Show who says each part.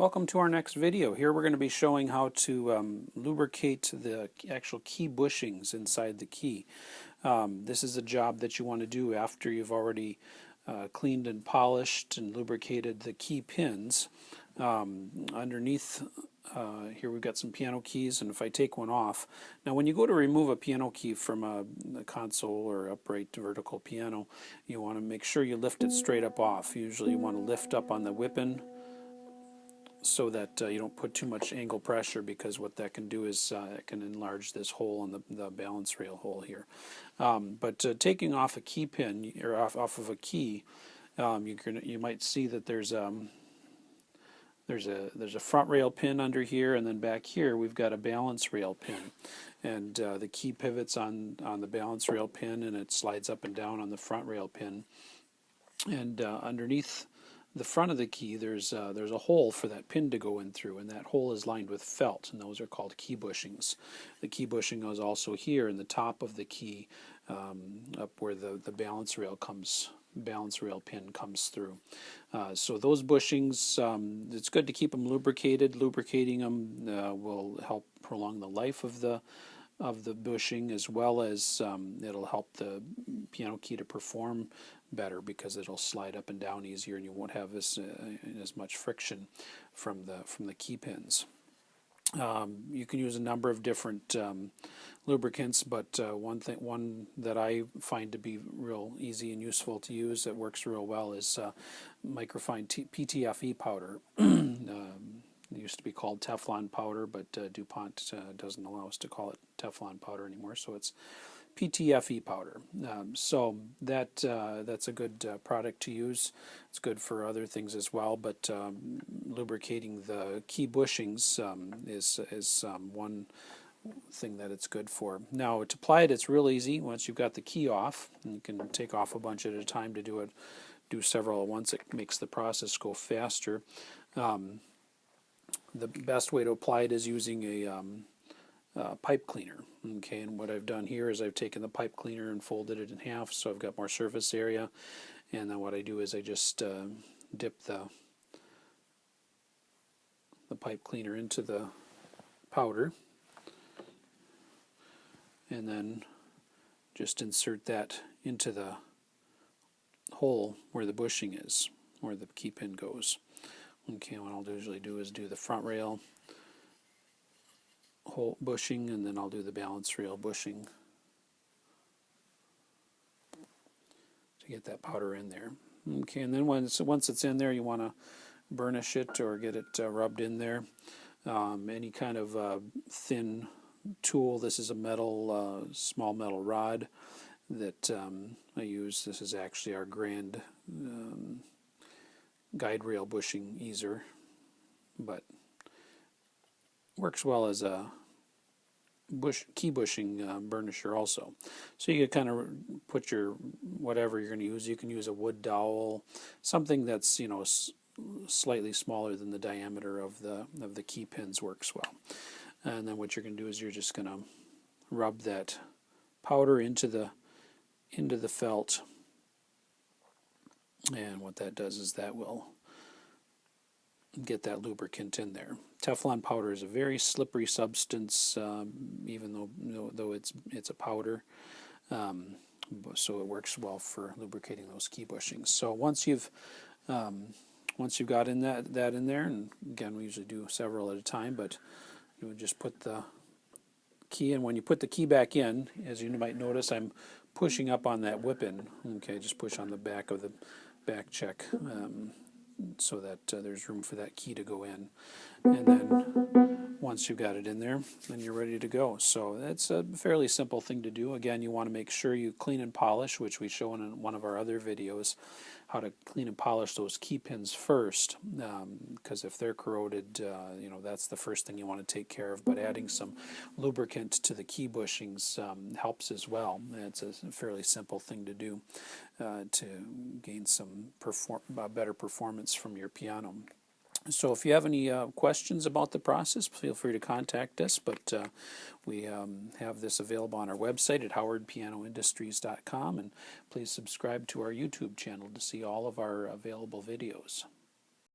Speaker 1: Welcome to our next video. Here we're going to be showing how to lubricate the actual key bushings inside the key. This is a job that you want to do after you've already cleaned and polished and lubricated the key pins. Underneath here we've got some piano keys, and if I take one off, now when you go to remove a piano key from a console or upright vertical piano, you want to make sure you lift it straight up off. Usually you want to lift up on the whipping so that you don't put too much angle pressure, because what that can do is it can enlarge this hole in the balance rail hole here. But taking off a key pin, or off of a key, you might see that there's a front rail pin under here, and then back here we've got a balance rail pin, and the key pivots on the balance rail pin, and it slides up and down on the front rail pin. And underneath the front of the key there's a hole for that pin to go in through, and that hole is lined with felt, and those are called key bushings. The key bushing is also here in the top of the key, up where the balance rail pin comes through. So those bushings, it's good to keep them lubricated. Lubricating them will help prolong the life of the bushing, as well as it'll help the piano key to perform better, because it'll slide up and down easier, and you won't have as much friction from the key pins. You can use a number of different lubricants, but one that I find to be real easy and useful to use that works real well is Micro-Fine PTFE Powder. It used to be called Teflon powder, but DuPont doesn't allow us to call it Teflon powder anymore, so it's PTFE powder. So that's a good product to use. It's good for other things as well, but lubricating the key bushings is one thing that it's good for. Now, to apply it, it's real easy. Once you've got the key off, and you can take off a bunch at a time to do several at once. It makes the process go faster. The best way to apply it is using a pipe cleaner. Okay, and what I've done here is I've taken the pipe cleaner and folded it in half, so I've got more surface area. And then what I do is I just dip the pipe cleaner into the powder, and then just insert that into the hole where the bushing is, where the key pin goes. Okay, what I'll usually do is do the front rail hole bushing, and then I'll do the balance rail bushing to get that powder in there. Okay, and then once it's in there, you want to burnish it or get it rubbed in there. Any kind of thin tool. This is a metal, small metal rod that I use. This is actually our Grand guide rail bushing easer, but works well as a key bushing burnisher also. So you can kind of put your whatever you're going to use. You can use a wood dowel, something that's slightly smaller than the diameter of the key pins works well. And then what you're going to do is you're just going to rub that powder into the felt. And what that does is that will get that lubricant in there. Teflon powder is a very slippery substance, even though it's a powder. So it works well for lubricating those key bushings. So once you've got that in there, and again we usually do several at a time, but you would just put the key in. When you put the key back in, as you might notice, I'm pushing up on that whip-in. Okay, just push on the back of the back check, so that there's room for that key to go in. And then once you've got it in there, then you're ready to go. So that's a fairly simple thing to do. Again, you want to make sure you clean and polish, which we show in one of our other videos, how to clean and polish those key pins first, because if they're corroded, that's the first thing you want to take care of. But adding some lubricant to the key bushings helps as well. It's a fairly simple thing to do to gain some better performance from your piano. So if you have any questions about the process, feel free to contact us, but we have this available on our website at howardpianoindustries.com, and please subscribe to our YouTube channel to see all of our available videos.